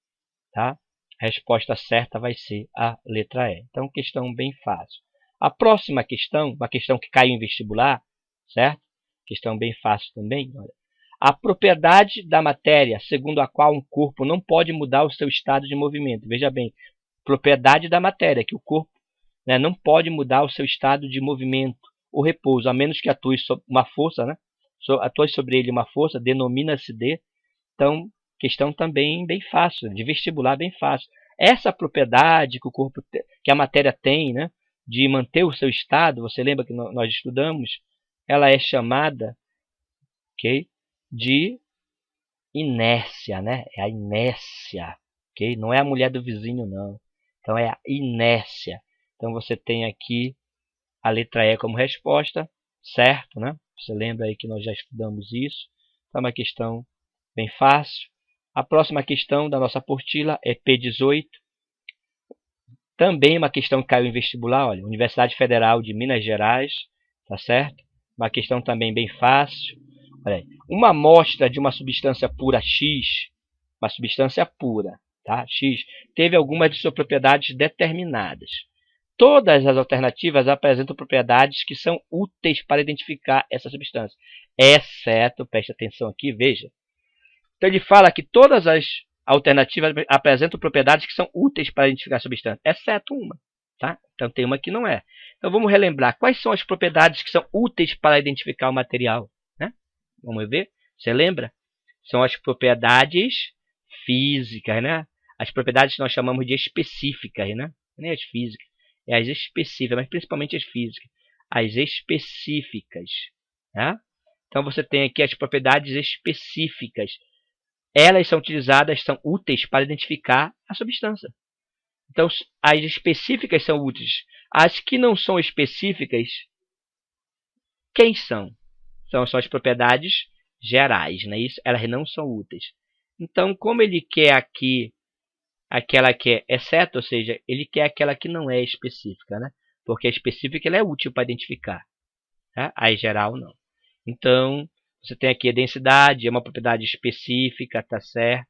tá? A resposta certa vai ser a letra E. Então, questão bem fácil. A próxima questão, uma questão que caiu em vestibular, certo? Questão bem fácil também. Olha. A propriedade da matéria, segundo a qual um corpo não pode mudar o seu estado de movimento. Veja bem, propriedade da matéria, que o corpo, né, não pode mudar o seu estado de movimento ou repouso, a menos que atue sobre uma força, né? Atue sobre ele uma força, denomina-se de. Então, questão também bem fácil, de vestibular bem fácil. Essa propriedade que o corpo, que a matéria tem, né, de manter o seu estado, você lembra que nós estudamos, ela é chamada, okay, de inércia, né? É a inércia, okay? Não é a mulher do vizinho, não. Então, é a inércia. Então, você tem aqui a letra E como resposta, certo, né? Você lembra aí que nós já estudamos isso. Então, é uma questão bem fácil. A próxima questão da nossa apostila é P18. Também uma questão que caiu em vestibular, olha, Universidade Federal de Minas Gerais, tá certo? Uma questão também bem fácil. Olha aí, uma amostra de uma substância pura X, uma substância pura, tá? X, teve algumas de suas propriedades determinadas. Todas as alternativas apresentam propriedades que são úteis para identificar essa substância, exceto, preste atenção aqui, veja. Então ele fala que todas as alternativas apresentam propriedades que são úteis para identificar a substância, exceto uma, tá? Então tem uma que não é. Então vamos relembrar quais são as propriedades que são úteis para identificar o material, né? Vamos ver? Você lembra? São as propriedades físicas, né? As propriedades que nós chamamos de específicas, né? Nem as físicas, é as específicas, mas principalmente as físicas. As específicas, né? Então você tem aqui as propriedades específicas. Elas são utilizadas, são úteis para identificar a substância. Então, as específicas são úteis. As que não são específicas, quem são? São as propriedades gerais, não é isso? Elas não são úteis. Então, como ele quer aqui aquela que é exceto, ou seja, ele quer aquela que não é específica, né? Porque a específica ela é útil para identificar, tá? A geral não. Então, você tem aqui a densidade, é uma propriedade específica, tá certo?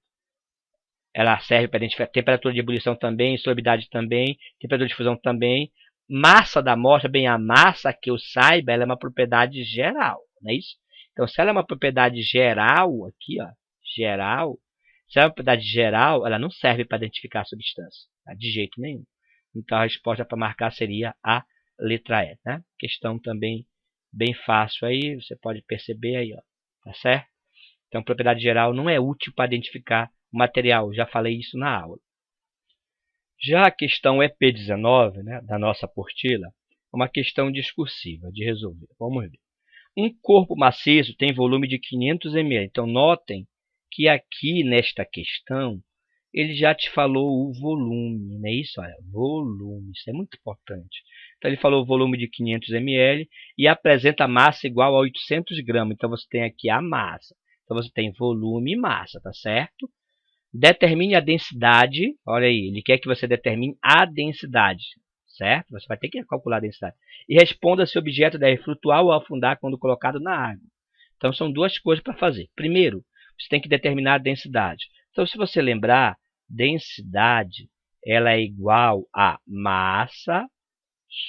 Ela serve para identificar temperatura de ebulição também, solubilidade também, temperatura de fusão também. Massa da amostra, bem, a massa que eu saiba, ela é uma propriedade geral, não é isso? Então, se ela é uma propriedade geral, aqui, ó, geral, se ela é uma propriedade geral, ela não serve para identificar a substância, tá? De jeito nenhum. Então, a resposta para marcar seria a letra E, né? Questão também bem fácil aí, você pode perceber aí, ó, tá certo? Então, propriedade geral não é útil para identificar o material, já falei isso na aula. Já a questão EP19, né, da nossa apostila, é uma questão discursiva de resolver. Vamos ver. Um corpo maciço tem volume de 500 ml. Então, notem que aqui nesta questão, ele já te falou o volume, não é isso? Olha, volume, isso é muito importante. Então, ele falou o volume de 500 ml e apresenta massa igual a 800 gramas. Então, você tem aqui a massa. Então, você tem volume e massa, tá certo? Determine a densidade. Olha aí, ele quer que você determine a densidade, certo? Você vai ter que calcular a densidade. E responda se o objeto deve flutuar ou afundar quando colocado na água. Então, são duas coisas para fazer. Primeiro, você tem que determinar a densidade. Então, se você lembrar, densidade ela é igual a massa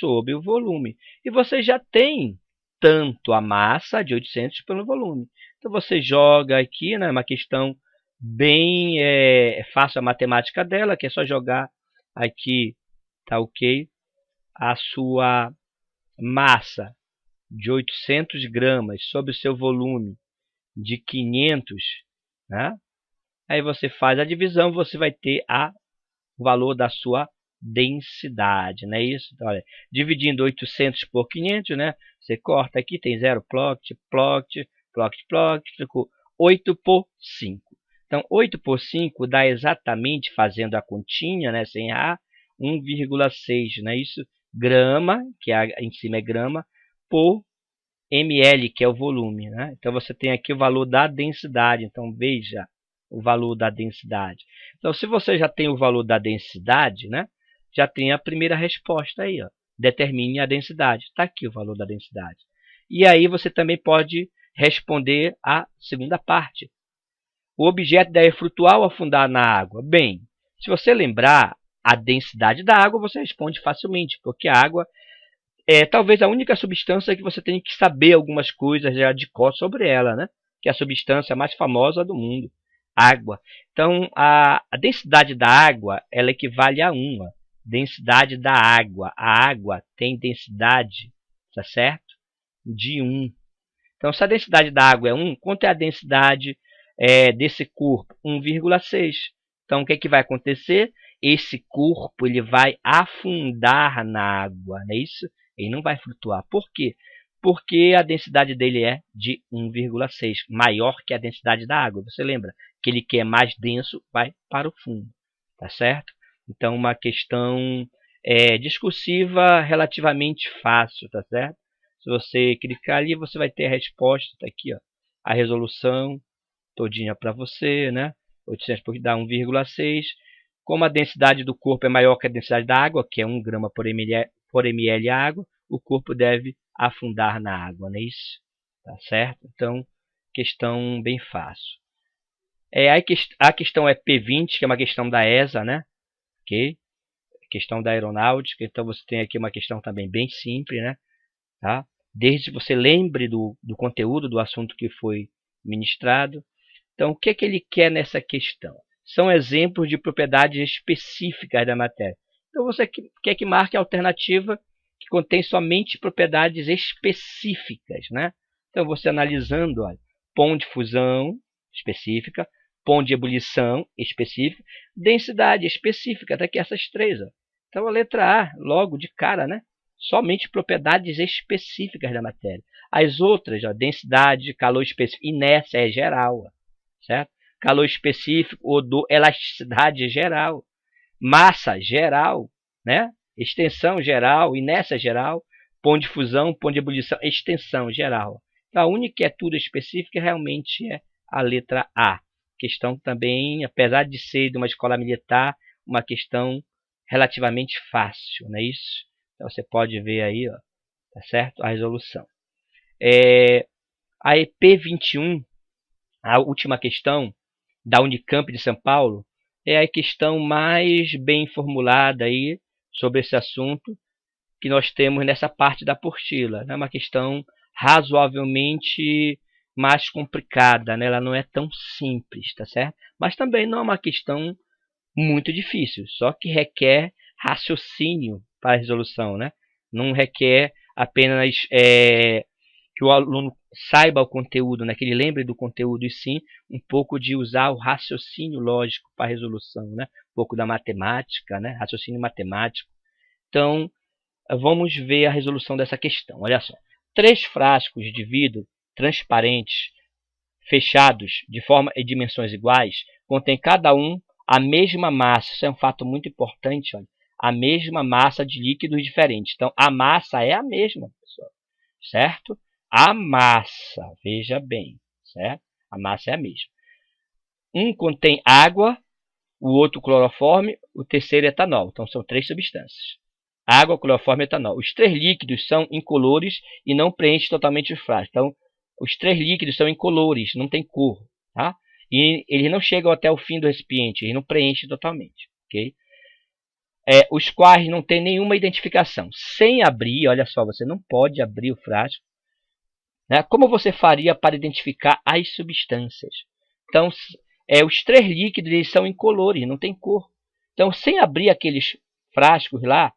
sobre o volume. E você já tem tanto a massa de 800 pelo volume. Então, você joga aqui, né, uma questão bem fácil a matemática dela, que é só jogar aqui, tá ok? A sua massa de 800 gramas sobre o seu volume de 500, né? Aí você faz a divisão, você vai ter o valor da sua densidade, não é isso? Então, olha, dividindo 800 por 500, né? Você corta aqui, tem 0, plot, plot, plot, plot, ficou 8 por 5. Então, 8 por 5 dá exatamente, fazendo a continha, né, sem errar, 1,6, não é isso? Grama, que em cima é grama, por ml, que é o volume, né? Então, você tem aqui o valor da densidade. Então, veja o valor da densidade. Então, se você já tem o valor da densidade, né, já tem a primeira resposta aí, ó. Determine a densidade. Está aqui o valor da densidade. E aí você também pode responder a segunda parte. O objeto deve flutuar ou afundar na água? Bem, se você lembrar a densidade da água, você responde facilmente, porque a água é talvez a única substância que você tem que saber algumas coisas já de cor sobre ela, né? Que é a substância mais famosa do mundo, água. Então, a densidade da água ela equivale a 1. Densidade da água. A água tem densidade, tá certo? De 1. Então, se a densidade da água é 1, quanto é a densidade desse corpo? 1,6. Então, o que vai acontecer? Esse corpo ele vai afundar na água, não é isso? Ele não vai flutuar. Por quê? Porque a densidade dele é de 1,6, maior que a densidade da água. Você lembra? Aquele que é mais denso vai para o fundo, tá certo? Então, uma questão discursiva relativamente fácil, tá certo? Se você clicar ali, você vai ter a resposta, tá aqui, ó, a resolução todinha para você, né? 800 por dá 1,6. Como a densidade do corpo é maior que a densidade da água, que é 1 grama por ml água, o corpo deve afundar na água, não é isso? Tá certo? Então, questão bem fácil. A questão é P20, que é uma questão da ESA, né? Ok? Questão da aeronáutica. Então, você tem aqui uma questão também bem simples, né? Tá? Desde que você lembre do conteúdo do assunto que foi ministrado. Então, o que é que ele quer nessa questão? São exemplos de propriedades específicas da matéria. Então, você quer que marque a alternativa que contém somente propriedades específicas, né? Então, você analisando, olha, pão de fusão específica, pão de ebulição específica, densidade específica, daqui essas três. Ó. Então, a letra A, logo de cara, né? Somente propriedades específicas da matéria. As outras, ó, densidade, calor específico, inércia é geral, ó, certo? Calor específico, odor, elasticidade geral, massa geral, né? Extensão geral, inércia geral, ponto de fusão, ponto de ebulição, extensão geral. Então, a única que é tudo específica realmente é a letra A. Questão também, apesar de ser de uma escola militar, uma questão relativamente fácil, não é isso? Então, você pode ver aí, ó, tá certo? A resolução. A EP21, a última questão da Unicamp de São Paulo, é a questão mais bem formulada aí sobre esse assunto que nós temos nessa parte da apostila. É uma questão razoavelmente mais complicada, né? Ela não é tão simples, tá certo? Mas também não é uma questão muito difícil, só que requer raciocínio para a resolução, né? Não requer apenas que o aluno saiba o conteúdo, né? Que ele lembre do conteúdo, e sim um pouco de usar o raciocínio lógico para a resolução, né? Um pouco da matemática, né? Raciocínio matemático. Então, vamos ver a resolução dessa questão. Olha só, 3 frascos de vidro transparentes, fechados de forma e dimensões iguais, contém cada um a mesma massa. Isso é um fato muito importante, olha. A mesma massa de líquidos diferentes. Então, a massa é a mesma, pessoal, certo? A massa, veja bem, certo? A massa é a mesma. Um contém água, o outro cloroforme, o terceiro etanol. Então, são 3 substâncias. Água, cloroforme e etanol. Os 3 líquidos são incolores e não preenchem totalmente os frascos. Então, os 3 líquidos são incolores, não tem cor. Tá? E eles não chegam até o fim do recipiente, eles não preenchem totalmente. Okay? Os quais não têm nenhuma identificação. Sem abrir, olha só, você não pode abrir o frasco. Né? Como você faria para identificar as substâncias? Então, os 3 líquidos eles são incolores, não tem cor. Então, sem abrir aqueles frascos lá,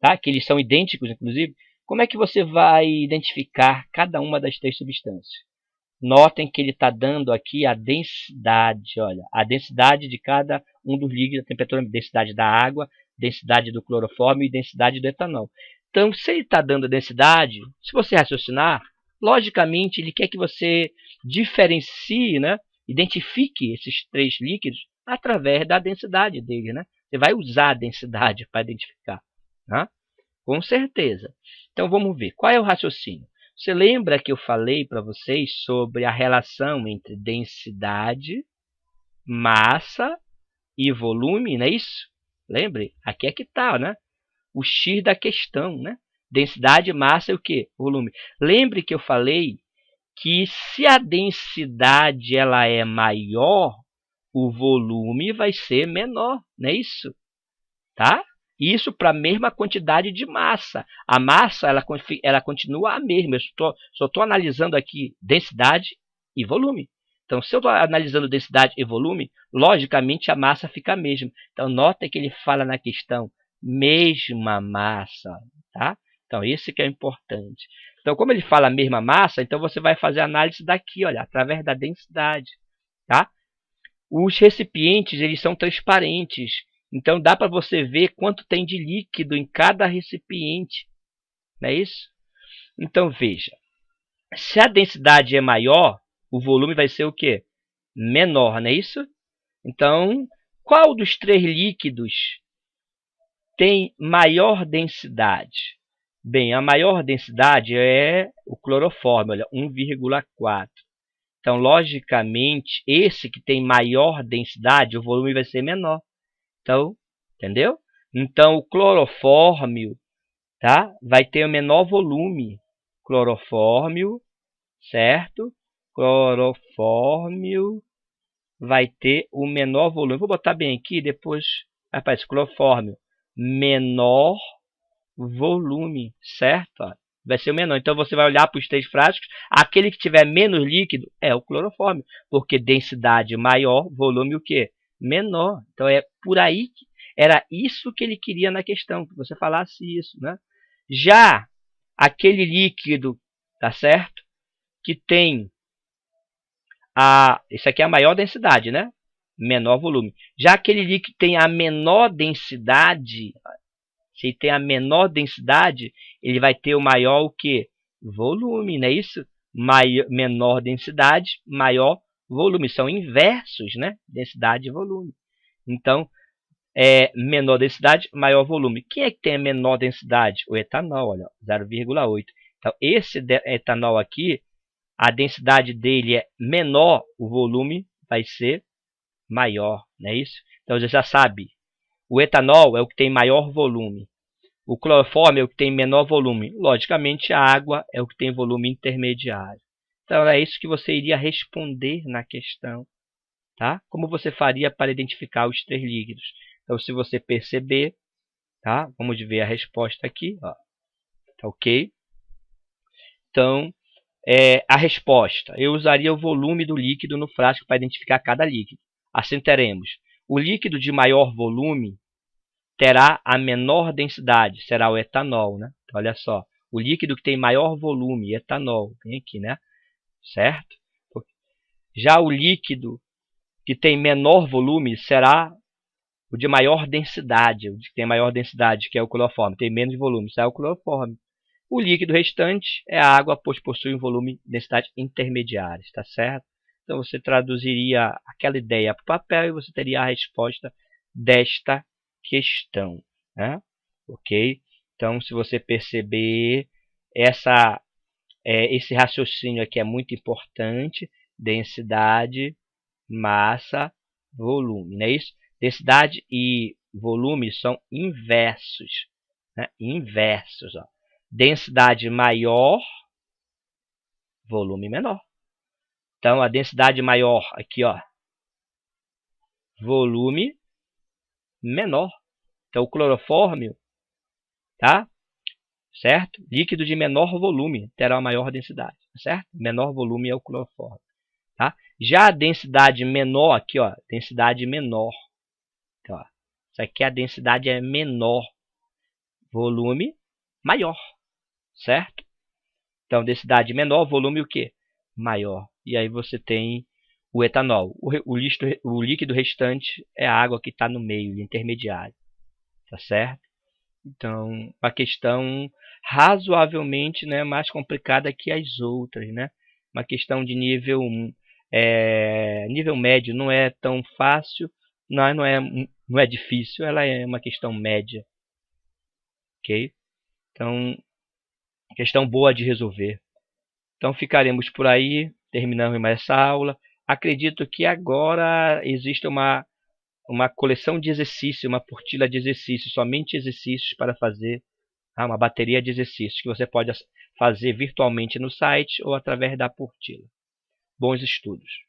tá? Que eles são idênticos, inclusive, como é que você vai identificar cada uma das 3 substâncias? Notem que ele está dando aqui a densidade, olha, a densidade de cada um dos líquidos, a temperatura, a densidade da água, densidade do clorofórmio e densidade do etanol. Então, se ele está dando densidade, se você raciocinar, logicamente ele quer que você diferencie, né, identifique esses três líquidos através da densidade dele, né? Você vai usar a densidade para identificar, né? Com certeza. Então, vamos ver. Qual é o raciocínio? Você lembra que eu falei para vocês sobre a relação entre densidade, massa e volume, não é isso? Lembre? Aqui é que está, né? O X da questão, né? Densidade, massa e o quê? Volume. Lembre que eu falei que se a densidade ela é maior, o volume vai ser menor, não é isso? Tá? Isso para a mesma quantidade de massa. A massa ela continua a mesma. Eu só estou analisando aqui densidade e volume. Então, se eu estou analisando densidade e volume, logicamente a massa fica a mesma. Então, nota que ele fala na questão mesma massa. Tá? Então, esse que é importante. Então, como ele fala mesma massa, então você vai fazer a análise daqui, olha, através da densidade. Tá? Os recipientes eles são transparentes. Então, dá para você ver quanto tem de líquido em cada recipiente. Não é isso? Então, veja. Se a densidade é maior, o volume vai ser o quê? Menor, não é isso? Então, qual dos três líquidos tem maior densidade? Bem, a maior densidade é o clorofórmio, olha, 1,4. Então, logicamente, esse que tem maior densidade, o volume vai ser menor. Então, entendeu? Então, o clorofórmio, tá? Vai ter o menor volume. Clorofórmio, certo? Clorofórmio vai ter o menor volume. Vou botar bem aqui, depois aparece clorofórmio. Menor volume, certo? Vai ser o menor. Então, você vai olhar para os três frascos. Aquele que tiver menos líquido é o clorofórmio. Porque densidade maior, volume o quê? Menor. Então, é por aí que era isso que ele queria na questão, que você falasse isso, né? Já aquele líquido, tá certo? Que tem isso aqui é a maior densidade, né? Menor volume. Já aquele líquido que tem a menor densidade, se tem a menor densidade, ele vai ter o maior o quê? Volume, não é isso? Menor densidade, maior volume. São inversos, né? Densidade e volume. Então, menor densidade, maior volume. Quem é que tem a menor densidade? O etanol, olha, 0,8. Então, esse etanol aqui, a densidade dele é menor, o volume vai ser maior, não é isso? Então, você já sabe, o etanol é o que tem maior volume. O clorofórmio é o que tem menor volume. Logicamente, a água é o que tem volume intermediário. Então, é isso que você iria responder na questão. Tá? Como você faria para identificar os três líquidos? Então, se você perceber, tá? Vamos ver a resposta aqui. Ó. Tá ok? Então, a resposta. Eu usaria o volume do líquido no frasco para identificar cada líquido. Assim teremos. O líquido de maior volume terá a menor densidade. Será o etanol. Né? Então, olha só. O líquido que tem maior volume, etanol. Tem aqui, né? Certo? Já o líquido que tem menor volume será o de maior densidade. O que tem maior densidade, que é o clorofórmio, tem menos volume, será o clorofórmio. O líquido restante é a água, pois possui um volume e densidade intermediária, está certo? Então, você traduziria aquela ideia para o papel e você teria a resposta desta questão. Né? Ok? Então, se você perceber, esse raciocínio aqui é muito importante. Densidade, massa, volume, não é isso? Densidade e volume são inversos. Né? Inversos. Ó. Densidade maior, volume menor. Então, a densidade maior aqui, ó, volume menor. Então, o clorofórmio, tá? Certo? Líquido de menor volume terá maior densidade, certo? Menor volume é o clorofórmio. Tá? Já a densidade menor, aqui, ó, densidade menor. Então, ó, isso aqui a densidade é menor, volume maior, certo? Então, densidade menor, volume o quê? Maior. E aí você tem o etanol. O líquido restante é a água que está no meio, intermediário. tá certo? Então, uma questão razoavelmente, né, mais complicada que as outras, né? Uma questão de nível nível médio, não é tão fácil, não é difícil, ela é uma questão média, ok? Então, questão boa de resolver. Então, ficaremos por aí, terminamos mais essa aula. Acredito que agora existe uma coleção de exercícios, uma apostila de exercícios, somente exercícios para fazer, uma bateria de exercícios que você pode fazer virtualmente no site ou através da apostila. Bons estudos!